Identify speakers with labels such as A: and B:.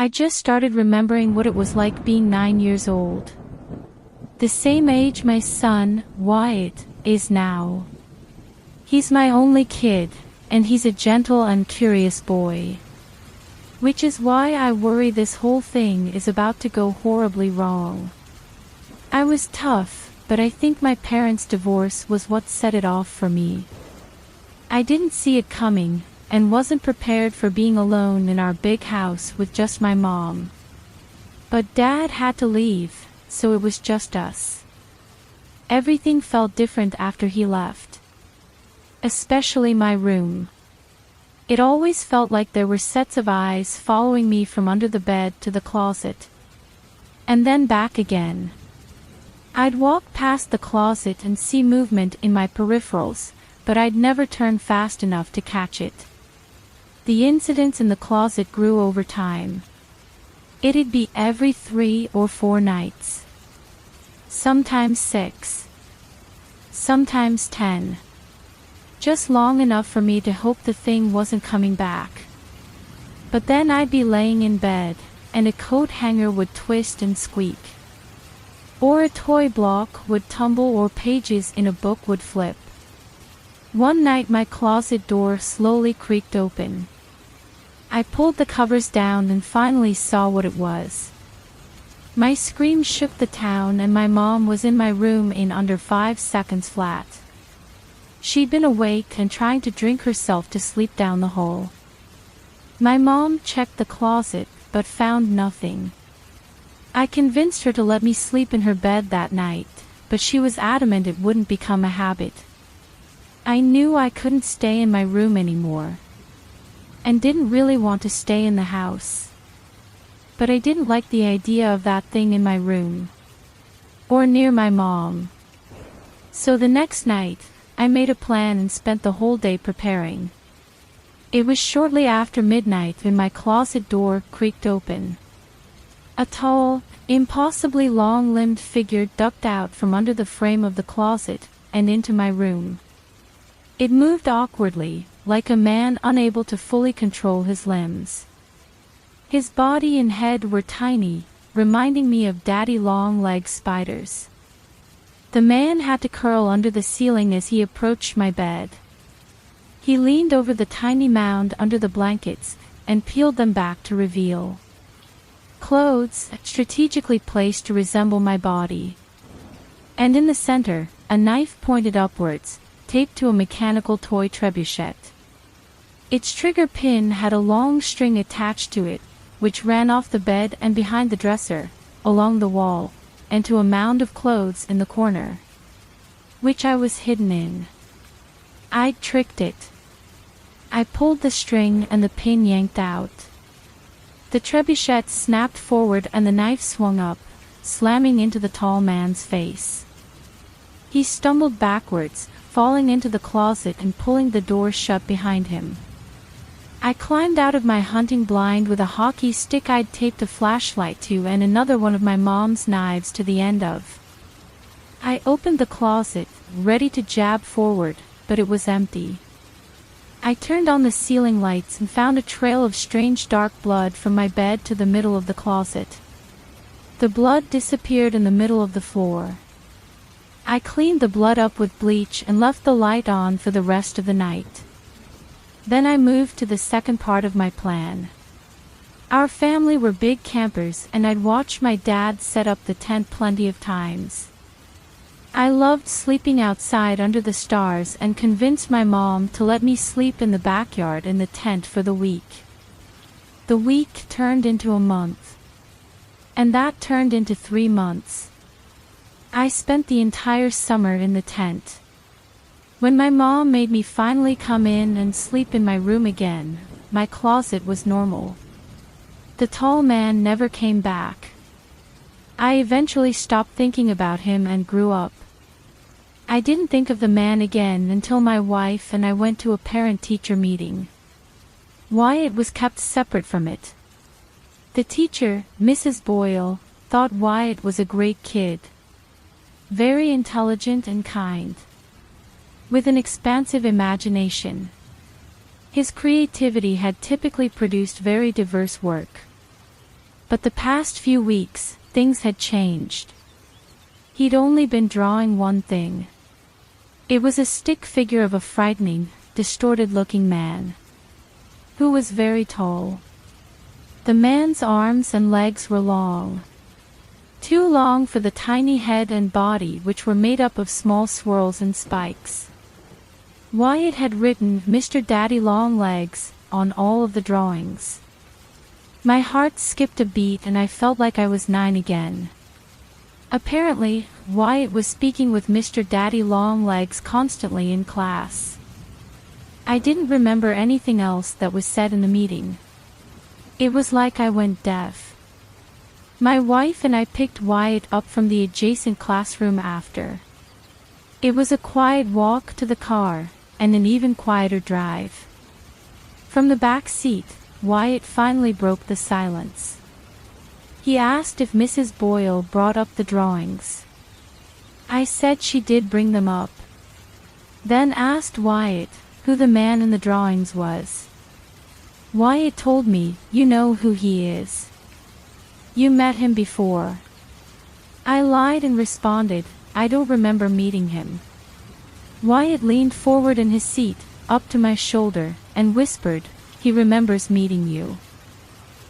A: I just started remembering what it was like being 9 years old. The same age my son, Wyatt, is now. He's my only kid, and he's a gentle and curious boy. Which is why I worry this whole thing is about to go horribly wrong. I was tough, but I think my parents' divorce was what set it off for me. I didn't see it coming, and wasn't prepared for being alone in our big house with just my mom. But Dad had to leave, so it was just us. Everything felt different after he left. Especially my room. It always felt like there were sets of eyes following me from under the bed to the closet. And then back again. I'd walk past the closet and see movement in my peripherals, but I'd never turn fast enough to catch it. The incidents in the closet grew over time. It'd be every 3 or 4 nights. Sometimes 6. Sometimes 10. Just long enough for me to hope the thing wasn't coming back. But then I'd be laying in bed, and a coat hanger would twist and squeak. Or a toy block would tumble, or pages in a book would flip. One night my closet door slowly creaked open. I pulled the covers down and finally saw what it was. My scream shook the town, and my mom was in my room in under 5 seconds flat. She'd been awake and trying to drink herself to sleep down the hall. My mom checked the closet, but found nothing. I convinced her to let me sleep in her bed that night, but she was adamant it wouldn't become a habit. I knew I couldn't stay in my room anymore, and didn't really want to stay in the house. But I didn't like the idea of that thing in my room, or near my mom. So the next night, I made a plan and spent the whole day preparing. It was shortly after midnight when my closet door creaked open. A tall, impossibly long-limbed figure ducked out from under the frame of the closet and into my room. It moved awkwardly, like a man unable to fully control his limbs. His body and head were tiny, reminding me of daddy-long-legged spiders. The man had to curl under the ceiling as he approached my bed. He leaned over the tiny mound under the blankets and peeled them back to reveal clothes strategically placed to resemble my body. And in the center, a knife pointed upwards, taped to a mechanical toy trebuchet. Its trigger pin had a long string attached to it, which ran off the bed and behind the dresser, along the wall, and to a mound of clothes in the corner, which I was hidden in. I'd tricked it. I pulled the string and the pin yanked out. The trebuchet snapped forward and the knife swung up, slamming into the tall man's face. He stumbled backwards, falling into the closet and pulling the door shut behind him. I climbed out of my hunting blind with a hockey stick I'd taped a flashlight to and another one of my mom's knives to the end of. I opened the closet, ready to jab forward, but it was empty. I turned on the ceiling lights and found a trail of strange dark blood from my bed to the middle of the closet. The blood disappeared in the middle of the floor. I cleaned the blood up with bleach and left the light on for the rest of the night. Then I moved to the second part of my plan. Our family were big campers, and I'd watched my dad set up the tent plenty of times. I loved sleeping outside under the stars and convinced my mom to let me sleep in the backyard in the tent for the week. The week turned into a month, and that turned into 3 months. I spent the entire summer in the tent. When my mom made me finally come in and sleep in my room again, my closet was normal. The tall man never came back. I eventually stopped thinking about him and grew up. I didn't think of the man again until my wife and I went to a parent-teacher meeting. Wyatt was kept separate from it. The teacher, Mrs. Boyle, thought Wyatt was a great kid. Very intelligent and kind, with an expansive imagination. His creativity had typically produced very diverse work. But the past few weeks, things had changed. He'd only been drawing one thing. It was a stick figure of a frightening, distorted-looking man, who was very tall. The man's arms and legs were long. Too long for the tiny head and body, which were made up of small swirls and spikes. Wyatt had written "Mr. Daddy Long Legs" on all of the drawings. My heart skipped a beat and I felt like I was 9 again. Apparently, Wyatt was speaking with Mr. Daddy Long Legs constantly in class. I didn't remember anything else that was said in the meeting. It was like I went deaf. My wife and I picked Wyatt up from the adjacent classroom after. It was a quiet walk to the car, and an even quieter drive. From the back seat, Wyatt finally broke the silence. He asked if Mrs. Boyle brought up the drawings. I said she did bring them up. Then asked Wyatt who the man in the drawings was. Wyatt told me, "You know who he is. You met him before." I lied and responded, "I don't remember meeting him." Wyatt leaned forward in his seat, up to my shoulder, and whispered, "He remembers meeting you."